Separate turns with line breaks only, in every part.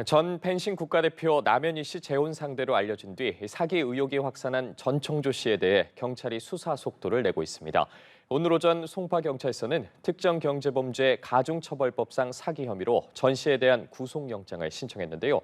전 펜싱 국가대표 남현희 씨 재혼 상대로 알려진 뒤 사기 의혹이 확산한 전청조 씨에 대해 경찰이 수사 속도를 내고 있습니다. 오늘 오전 송파경찰서는 특정경제범죄 가중처벌법상 사기 혐의로 전 씨에 대한 구속영장을 신청했는데요.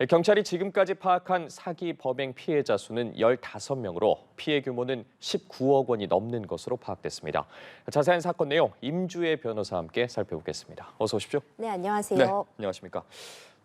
경찰이 지금까지 파악한 사기 범행 피해자 수는 15명으로 피해 규모는 19억 원이 넘는 것으로 파악됐습니다. 자세한 사건 내용 임주혜 변호사와 함께 살펴보겠습니다. 어서 오십시오.
네, 안녕하세요.
네, 안녕하십니까.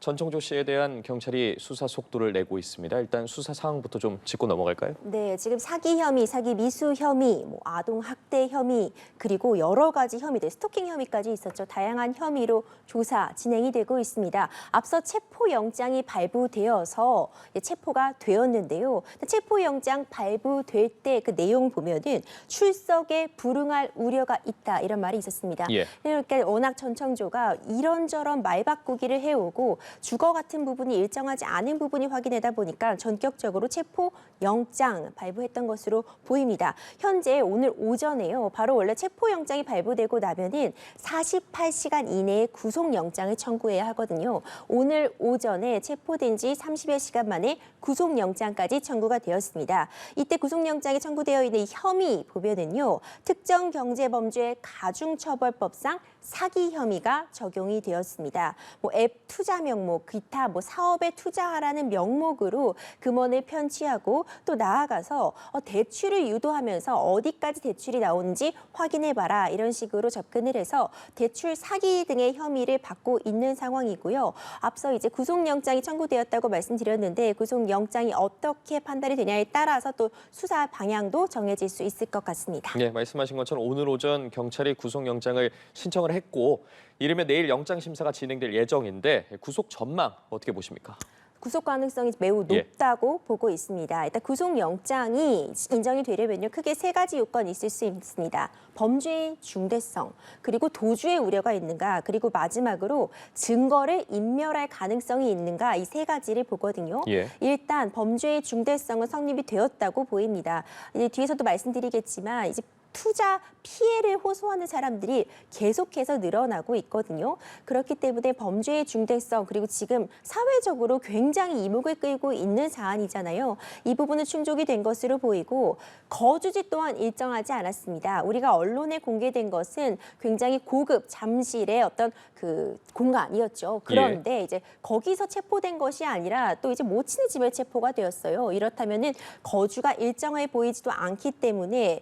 전청조 씨에 대한 경찰이 수사 속도를 내고 있습니다. 일단 수사 상황부터 좀 짚고 넘어갈까요?
네, 지금 사기 혐의, 사기 미수 혐의, 아동 학대 혐의, 그리고 여러 가지 혐의들, 스토킹 혐의까지 있었죠. 다양한 혐의로 조사 진행이 되고 있습니다. 앞서 체포영장이 발부되어서 체포가 되었는데요. 체포영장 발부될 때 그 내용 보면은 출석에 불응할 우려가 있다 이런 말이 있었습니다.
예.
그러니까 워낙 전청조가 이런저런 말 바꾸기를 해오고 주거 같은 부분이 일정하지 않은 부분이 확인되다 보니까 전격적으로 체포영장 발부했던 것으로 보입니다. 현재 오늘 오전에요. 바로 원래 체포영장이 발부되고 나면은 48시간 이내에 구속영장을 청구해야 하거든요. 오늘 오전에 체포된 지 30여 시간 만에 구속영장까지 청구가 되었습니다. 이때 구속영장이 청구되어 있는 이 혐의 보면은요. 특정경제범죄 가중처벌법상 사기 혐의가 적용이 되었습니다. 앱 투자 명목, 기타 사업에 투자하라는 명목으로 금원을 편취하고 또 나아가서 대출을 유도하면서 어디까지 대출이 나오는지 확인해봐라 이런 식으로 접근을 해서 대출 사기 등의 혐의를 받고 있는 상황이고요. 앞서 이제 구속영장이 청구되었다고 말씀드렸는데 구속영장이 어떻게 판단이 되냐에 따라서 또 수사 방향도 정해질 수 있을 것 같습니다.
네, 말씀하신 것처럼 오늘 오전 경찰이 구속영장을 신청을 했고 이르면 내일 영장 심사가 진행될 예정인데 구속 전망 어떻게 보십니까?
구속 가능성이 매우 높다고 보고 있습니다. 일단 구속영장이 인정이 되려면요. 크게 세 가지 요건이 있을 수 있습니다. 범죄의 중대성, 그리고 도주의 우려가 있는가, 그리고 마지막으로 증거를 인멸할 가능성이 있는가 이 세 가지를 보거든요. 일단 범죄의 중대성은 성립이 되었다고 보입니다. 이제 뒤에서도 말씀드리겠지만 이제 투자 피해를 호소하는 사람들이 계속해서 늘어나고 있거든요. 그렇기 때문에 범죄의 중대성 그리고 지금 사회적으로 굉장히 이목을 끌고 있는 사안이잖아요. 이 부분은 충족이 된 것으로 보이고 거주지 또한 일정하지 않았습니다. 우리가 언론에 공개된 것은 굉장히 고급 잠실의 어떤 그 공간이었죠. 그런데 이제 거기서 체포된 것이 아니라 또 이제 모친의 집에 체포가 되었어요. 이렇다면은 거주가 일정해 보이지도 않기 때문에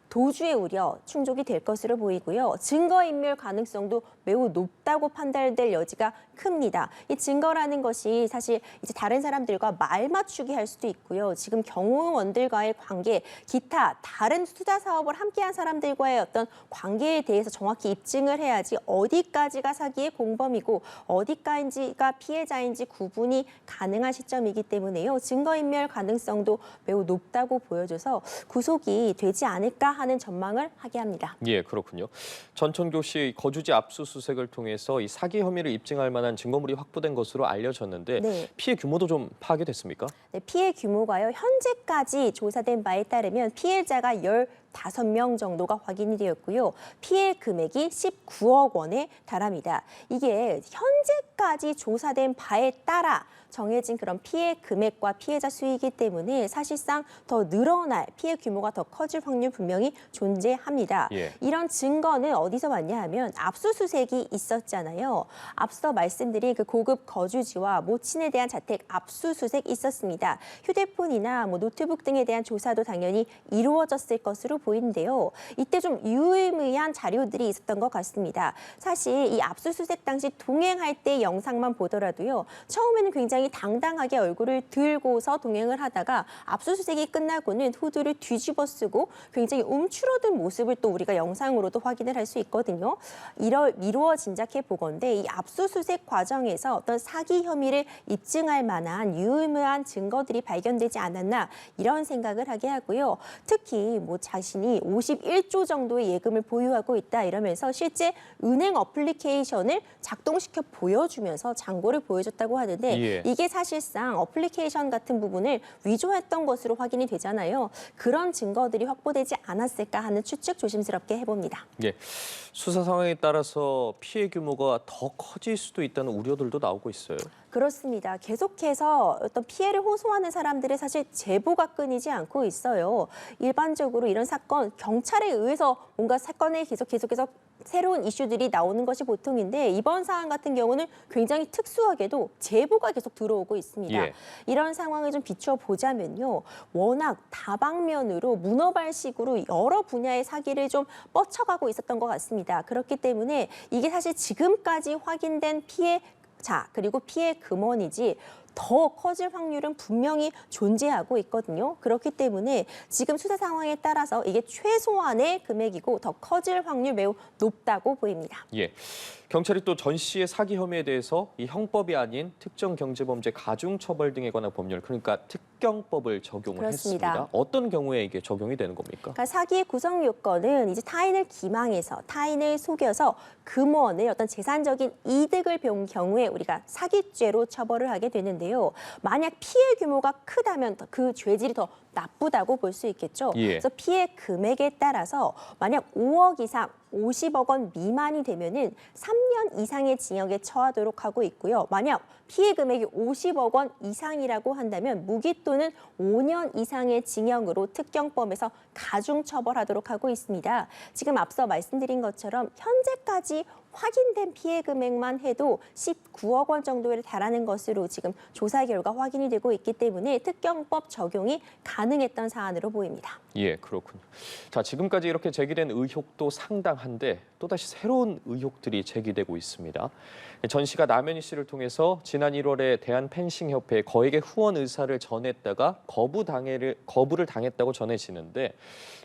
도주의 우려 충족이 될 것으로 보이고요. 증거인멸 가능성도 매우 높다고 판단될 여지가 큽니다. 이 증거라는 것이 사실 이제 다른 사람들과 말 맞추기 할 수도 있고요. 지금 경호원들과의 관계, 기타 다른 투자 사업을 함께한 사람들과의 어떤 관계에 대해서 정확히 입증을 해야지 어디까지가 사기의 공범이고 어디까지가 피해자인지 구분이 가능한 시점이기 때문에요. 증거인멸 가능성도 매우 높다고 보여져서 구속이 되지 않을까 하는 전망을 하게 합니다.
예, 그렇군요. 전청조 씨 거주지 압수수색을 통해서 이 사기 혐의를 입증할 만한 증거물이 확보된 것으로 알려졌는데 피해 규모도 좀 파악이 됐습니까?
네, 피해 규모가요. 현재까지 조사된 바에 따르면 피해자가 15명 정도가 확인이 되었고요. 피해 금액이 19억 원에 달합니다. 이게 현재까지 조사된 바에 따라 정해진 그런 피해 금액과 피해자 수이기 때문에 사실상 더 늘어날 피해 규모가 더 커질 확률 분명히 존재합니다. 이런 증거는 어디서 왔냐 하면 압수수색이 있었잖아요. 앞서 말씀드린 그 고급 거주지와 모친에 대한 자택 압수수색이 있었습니다. 휴대폰이나 노트북 등에 대한 조사도 당연히 이루어졌을 것으로 보이는데요. 이때 좀 유의미한 자료들이 있었던 것 같습니다. 사실 이 압수수색 당시 동행할 때 영상만 보더라도요. 처음에는 굉장히 당당하게 얼굴을 들고서 동행을 하다가 압수수색이 끝나고는 후드를 뒤집어 쓰고 굉장히 움츠러든 모습을 또 우리가 영상으로도 확인을 할 수 있거든요. 미루어 짐작해 보건대 이 압수수색 과정에서 어떤 사기 혐의를 입증할 만한 유의미한 증거들이 발견되지 않았나 이런 생각을 하게 하고요. 특히 자신이 51조 정도의 예금을 보유하고 있다 이러면서 실제 은행 어플리케이션을 작동시켜 보여주면서 잔고를 보여줬다고 하는데 이게 사실상 어플리케이션 같은 부분을 위조했던 것으로 확인이 되잖아요. 그런 증거들이 확보되지 않았을까 하는 추측 조심스럽게 해봅니다.
수사 상황에 따라서 피해 규모가 더 커질 수도 있다는 우려들도 나오고 있어요.
그렇습니다. 계속해서 어떤 피해를 호소하는 사람들의 사실 제보가 끊이지 않고 있어요. 일반적으로 이런 사건, 경찰에 의해서 뭔가 사건에 계속해서 새로운 이슈들이 나오는 것이 보통인데 이번 사안 같은 경우는 굉장히 특수하게도 제보가 계속 들어오고 있습니다.
예.
이런 상황을 좀 비추어 보자면요. 워낙 다방면으로 문어발식으로 여러 분야의 사기를 좀 뻗쳐가고 있었던 것 같습니다. 그렇기 때문에 이게 사실 지금까지 확인된 피해자 그리고 피해 금원이지 더 커질 확률은 분명히 존재하고 있거든요. 그렇기 때문에 지금 수사 상황에 따라서 이게 최소한의 금액이고 더 커질 확률 매우 높다고 보입니다.
예. 경찰이 또 전 씨의 사기 혐의에 대해서 이 형법이 아닌 특정경제범죄 가중처벌 등에 관한 법률, 그러니까 특경법을 적용을
그렇습니다.
했습니다. 어떤 경우에 이게 적용이 되는 겁니까?
그러니까 사기의 구성 요건은 이제 타인을 기망해서 타인을 속여서 금원의 어떤 재산적인 이득을 본 경우에 우리가 사기죄로 처벌을 하게 되는데요. 만약 피해 규모가 크다면 그 죄질이 더 나쁘다고 볼 수 있겠죠.
예.
그래서 피해 금액에 따라서 만약 5억 이상 50억 원 미만이 되면은 3년 이상의 징역에 처하도록 하고 있고요. 만약 피해 금액이 50억 원 이상이라고 한다면 무기 또는 5년 이상의 징역으로 특경법에서 가중 처벌하도록 하고 있습니다. 지금 앞서 말씀드린 것처럼 현재까지 확인된 피해 금액만 해도 19억 원 정도에 달하는 것으로 지금 조사 결과 확인이 되고 있기 때문에 특경법 적용이 가능했던 사안으로 보입니다.
예, 그렇군요. 자, 지금까지 이렇게 제기된 의혹도 상당한데 또다시 새로운 의혹들이 제기되고 있습니다. 전 씨가 남현희 씨를 통해서 지난 1월에 대한펜싱협회에 거액의 후원 의사를 전했다가 거부를 당했다고 전해지는데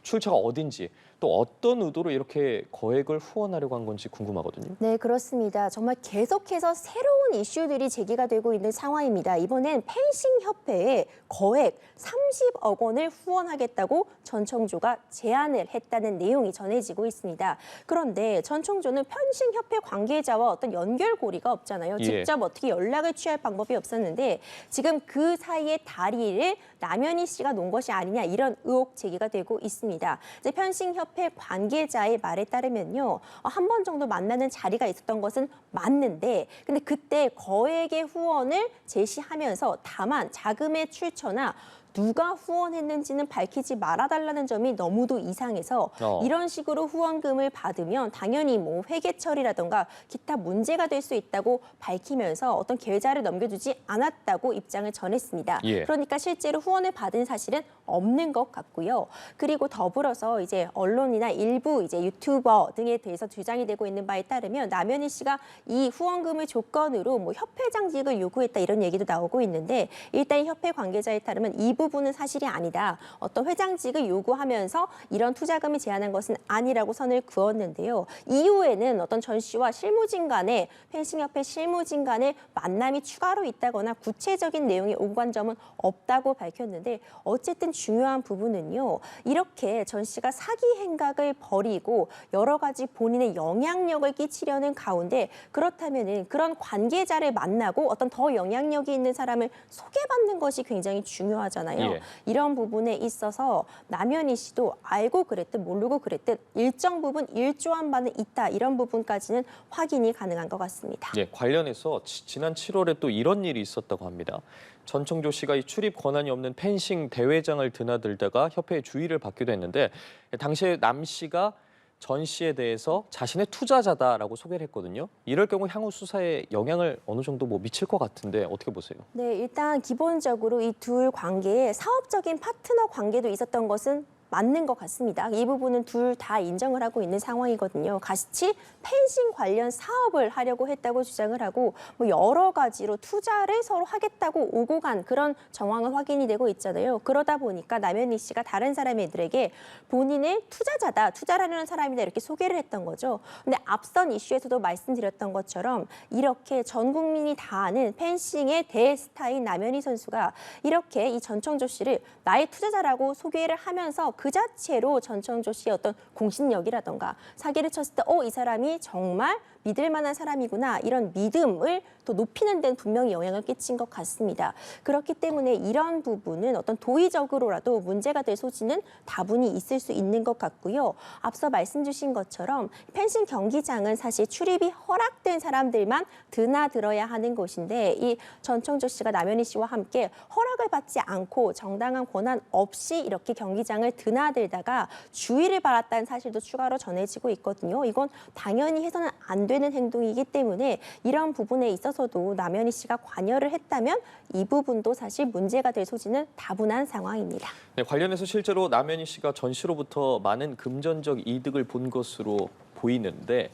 출처가 어딘지 또 어떤 의도로 이렇게 거액을 후원하려고 한 건지 궁금하거든요.
네, 그렇습니다. 정말 계속해서 새로운 이슈들이 제기가 되고 있는 상황입니다. 이번엔 펜싱협회에 거액 30억 원을 후원하겠다고 전청조가 제안을 했다는 내용이 전해지고 있습니다. 그런데 전청조는 펜싱협회 관계자와 어떤 연결고리가 없잖아요.
예.
직접 어떻게 연락을 취할 방법이 없었는데 지금 그 사이에 다리를 남현희 씨가 놓은 것이 아니냐 이런 의혹 제기가 되고 있습니다. 이제 펜싱협회 관계자의 말에 따르면요. 한 번 정도 만나는 자리가 있었던 것은 맞는데 근데 그때 거액의 후원을 제시하면서 다만 자금의 출처나 누가 후원했는지는 밝히지 말아달라는 점이 너무도 이상해서 이런 식으로 후원금을 받으면 당연히 뭐 회계 처리라던가 기타 문제가 될 수 있다고 밝히면서 어떤 계좌를 넘겨주지 않았다고 입장을 전했습니다.
예.
그러니까 실제로 후원을 받은 사실은 없는 것 같고요. 그리고 더불어서 이제 언론이나 일부 이제 유튜버 등에 대해서 주장이 되고 있는 바에 따르면 남현희 씨가 이 후원금을 조건으로 뭐 협회장직을 요구했다 이런 얘기도 나오고 있는데 일단 협회 관계자에 따르면 이 부분은 사실이 아니다. 어떤 회장직을 요구하면서 이런 투자금을 제안한 것은 아니라고 선을 그었는데요. 이후에는 어떤 전 씨와 실무진 간에 펜싱협회 실무진 간의 만남이 추가로 있다거나 구체적인 내용이 오간 점은 없다고 밝혔는데 어쨌든 중요한 부분은요. 이렇게 전 씨가 사기 행각을 벌이고 여러 가지 본인의 영향력을 끼치려는 가운데 그렇다면은 그런 관계자를 만나고 어떤 더 영향력이 있는 사람을 소개받는 것이 굉장히 중요하잖아요.
예.
이런 부분에 있어서 남현희 씨도 알고 그랬든 모르고 그랬든 일정 부분 일조한 바는 있다. 이런 부분까지는 확인이 가능한 것 같습니다.
예, 관련해서 지난 7월에 또 이런 일이 있었다고 합니다. 전청조 씨가 이 출입 권한이 없는 펜싱 대회장을 드나들다가 협회의 주의를 받기도 했는데 당시에 남 씨가 전 씨에 대해서 자신의 투자자다라고 소개를 했거든요. 이럴 경우 향후 수사에 영향을 어느 정도 미칠 것 같은데 어떻게 보세요?
네, 일단 기본적으로 이 둘 관계에 사업적인 파트너 관계도 있었던 것은 맞는 것 같습니다. 이 부분은 둘 다 인정을 하고 있는 상황이거든요. 같이 펜싱 관련 사업을 하려고 했다고 주장을 하고 뭐 여러 가지로 투자를 서로 하겠다고 오고 간 그런 정황은 확인이 되고 있잖아요. 그러다 보니까 남현희 씨가 다른 사람들에게 본인의 투자자다, 투자를 하려는 사람이다 이렇게 소개를 했던 거죠. 근데 앞선 이슈에서도 말씀드렸던 것처럼 이렇게 전 국민이 다 아는 펜싱의 대스타인 남현희 선수가 이렇게 이 전청조 씨를 나의 투자자라고 소개를 하면서 그 자체로 전청조 씨의 어떤 공신력이라던가 사기를 쳤을 때 이 사람이 정말 믿을 만한 사람이구나 이런 믿음을 더 높이는 데는 분명히 영향을 끼친 것 같습니다. 그렇기 때문에 이런 부분은 어떤 도의적으로라도 문제가 될 소지는 다분히 있을 수 있는 것 같고요. 앞서 말씀 주신 것처럼 펜싱 경기장은 사실 출입이 허락된 사람들만 드나들어야 하는 곳인데 이 전청조 씨가 남현희 씨와 함께 허락을 받지 않고 정당한 권한 없이 이렇게 경기장을 드나들다가 주의를 받았다는 사실도 추가로 전해지고 있거든요. 이건 당연히 해서는 안 되는 행동이기 때문에 이런 부분에 있어서도 남현희 씨가 관여를 했다면 이 부분도 사실 문제가 될 소지는 다분한 상황입니다.
네, 관련해서 실제로 남현희 씨가 전 씨로부터 많은 금전적 이득을 본 것으로 보이는데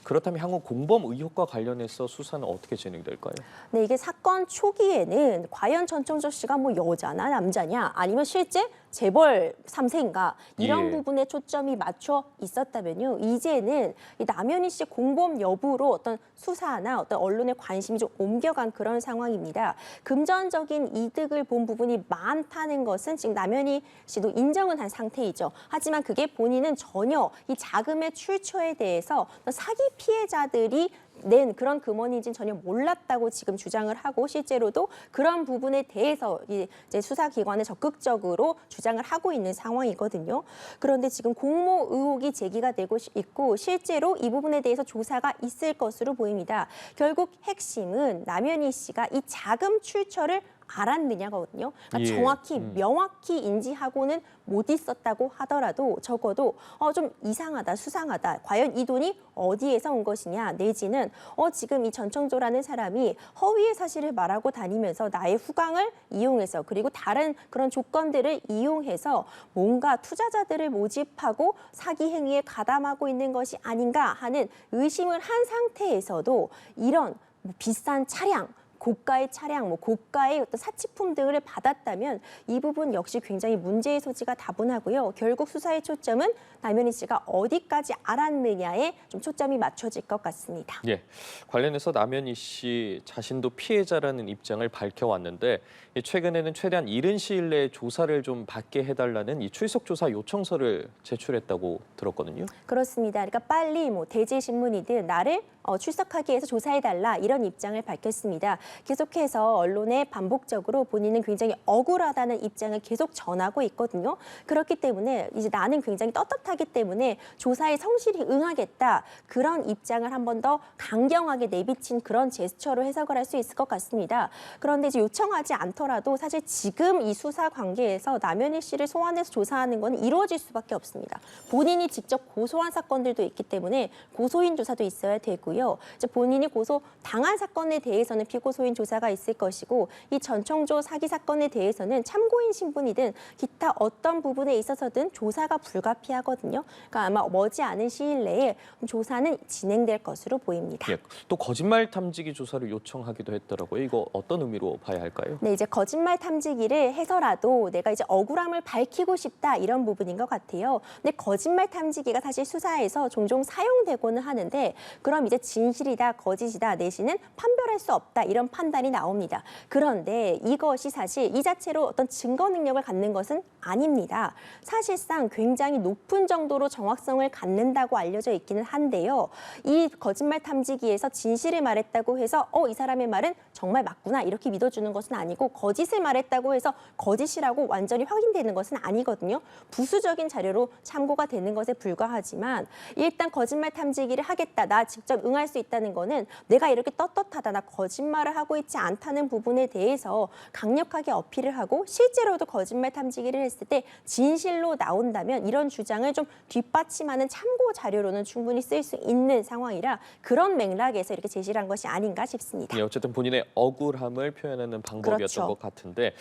그렇다면 향후 공범 의혹과 관련해서 수사는 어떻게 진행될까요?
네, 이게 사건 초기에는 과연 전청조 씨가 뭐 여자나 남자냐 아니면 실제 재벌 3세인가 이런
예.
부분에 초점이 맞춰 있었다면요. 이제는 이 남현희 씨 공범 여부로 어떤 수사나 어떤 언론의 관심이 좀 옮겨간 그런 상황입니다. 금전적인 이득을 본 부분이 많다는 것은 지금 남현희 씨도 인정은 한 상태이죠. 하지만 그게 본인은 전혀 이 자금의 출처에 대해서 어떤 사기 피해자들이 낸 그런 금원인지는 전혀 몰랐다고 지금 주장을 하고 실제로도 그런 부분에 대해서 이제 수사기관에 적극적으로 주장을 하고 있는 상황이거든요. 그런데 지금 공모 의혹이 제기가 되고 있고 실제로 이 부분에 대해서 조사가 있을 것으로 보입니다. 결국 핵심은 남현희 씨가 이 자금 출처를 알았느냐거든요. 그러니까
예.
정확히 명확히 인지하고는 못 있었다고 하더라도 적어도 좀 이상하다, 수상하다. 과연 이 돈이 어디에서 온 것이냐 내지는 지금 이 전청조라는 사람이 허위의 사실을 말하고 다니면서 나의 후광을 이용해서 그리고 다른 그런 조건들을 이용해서 뭔가 투자자들을 모집하고 사기 행위에 가담하고 있는 것이 아닌가 하는 의심을 한 상태에서도 이런 뭐 비싼 차량 고가의 차량, 고가의 어떤 사치품 등을 받았다면 이 부분 역시 굉장히 문제의 소지가 다분하고요. 결국 수사의 초점은 남현희 씨가 어디까지 알았느냐에 좀 초점이 맞춰질 것 같습니다.
예, 관련해서 남현희 씨 자신도 피해자라는 입장을 밝혀왔는데 최근에는 최대한 이른 시일 내에 조사를 좀 받게 해달라는 이 출석 조사 요청서를 제출했다고 들었거든요.
그렇습니다. 그러니까 빨리 대질신문이든 나를 출석하기 위해서 조사해달라 이런 입장을 밝혔습니다. 계속해서 언론에 반복적으로 본인은 굉장히 억울하다는 입장을 계속 전하고 있거든요. 그렇기 때문에 이제 나는 굉장히 떳떳하기 때문에 조사에 성실히 응하겠다. 그런 입장을 한 번 더 강경하게 내비친 그런 제스처로 해석을 할 수 있을 것 같습니다. 그런데 이제 요청하지 않더라도 사실 지금 이 수사 관계에서 남현희 씨를 소환해서 조사하는 건 이루어질 수밖에 없습니다. 본인이 직접 고소한 사건들도 있기 때문에 고소인 조사도 있어야 되고요. 이제 본인이 고소 당한 사건에 대해서는 피고소인 조사가 있을 것이고 이 전청조 사기 사건에 대해서는 참고인 신분이든 기타 어떤 부분에 있어서든 조사가 불가피하거든요. 그러니까 아마 머지않은 시일 내에 조사는 진행될 것으로 보입니다.
예, 또 거짓말 탐지기 조사를 요청하기도 했더라고요. 이거 어떤 의미로 봐야 할까요?
네, 이제 거짓말 탐지기를 해서라도 내가 이제 억울함을 밝히고 싶다 이런 부분인 것 같아요. 근데 거짓말 탐지기가 사실 수사에서 종종 사용되고는 하는데 그럼 이제 진실이다, 거짓이다 내지는 판별할 수 없다 이런 판단이 나옵니다. 그런데 이것이 사실 이 자체로 어떤 증거 능력을 갖는 것은 아닙니다. 사실상 굉장히 높은 정도로 정확성을 갖는다고 알려져 있기는 한데요. 이 거짓말 탐지기에서 진실을 말했다고 해서 이 사람의 말은 정말 맞구나 이렇게 믿어주는 것은 아니고 거짓을 말했다고 해서 거짓이라고 완전히 확인되는 것은 아니거든요. 부수적인 자료로 참고가 되는 것에 불과하지만 일단 거짓말 탐지기를 하겠다. 나 직접 응할 수 있다는 거는 내가 이렇게 떳떳하다. 나 거짓말을 하고 있지 않다는 부분에 대해서 강력하게 어필을 하고 실제로도 거짓말 탐지기를 했을 때 진실로 나온다면 이런 주장을 좀 뒷받침하는 참고 자료로는 충분히 쓸 수 있는 상황이라 그런 맥락에서 이렇게 제시를 한 것이 아닌가 싶습니다.
예, 어쨌든 본인의 억울함을 표현하는 방법이었던
그렇죠.
것 같은데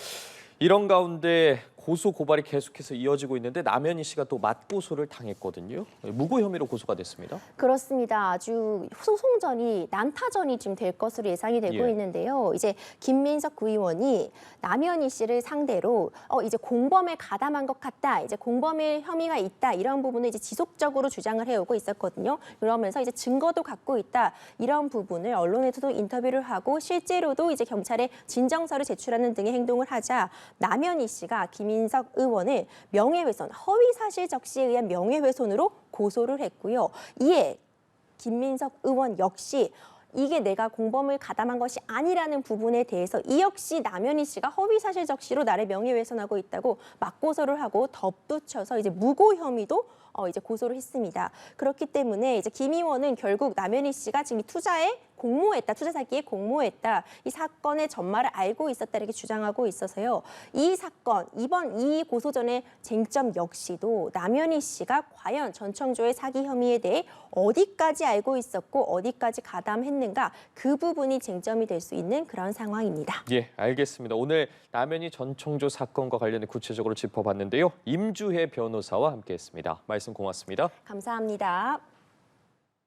이런 가운데 고소 고발이 계속해서 이어지고 있는데 남현희 씨가 또 맞고소를 당했거든요. 무고 혐의로 고소가 됐습니다.
그렇습니다. 아주 소송전이 난타전이 지금 될 것으로 예상이 되고
예.
있는데요. 이제 김민석 구의원이 남현희 씨를 상대로 이제 공범에 가담한 것 같다. 이제 공범의 혐의가 있다. 이런 부분을 이제 지속적으로 주장을 해오고 있었거든요. 그러면서 이제 증거도 갖고 있다. 이런 부분을 언론에서도 인터뷰를 하고 실제로도 이제 경찰에 진정서를 제출하는 등의 행동을 하자 남현희 씨가 김민석 의원을 명예훼손, 허위사실 적시에 의한 명예훼손으로 고소를 했고요. 이에 김민석 의원 역시 이게 내가 공범을 가담한 것이 아니라는 부분에 대해서 이 역시 남현희 씨가 허위사실 적시로 나를 명예훼손하고 있다고 맞고소를 하고 덧붙여서 이제 무고 혐의도 이제 고소를 했습니다. 그렇기 때문에 이제 김 의원은 결국 남현희 씨가 지금 이 투자에 공모했다, 투자 사기에 공모했다, 이 사건의 전말을 알고 있었다 이렇게 주장하고 있어서요. 이 사건, 이번 이 고소전의 쟁점 역시도 남현희 씨가 과연 전청조의 사기 혐의에 대해 어디까지 알고 있었고 어디까지 가담했는가 그 부분이 쟁점이 될 수 있는 그런 상황입니다.
예, 알겠습니다. 오늘 남현희 전청조 사건과 관련해 구체적으로 짚어봤는데요. 임주혜 변호사와 함께했습니다. 말씀 고맙습니다.
감사합니다.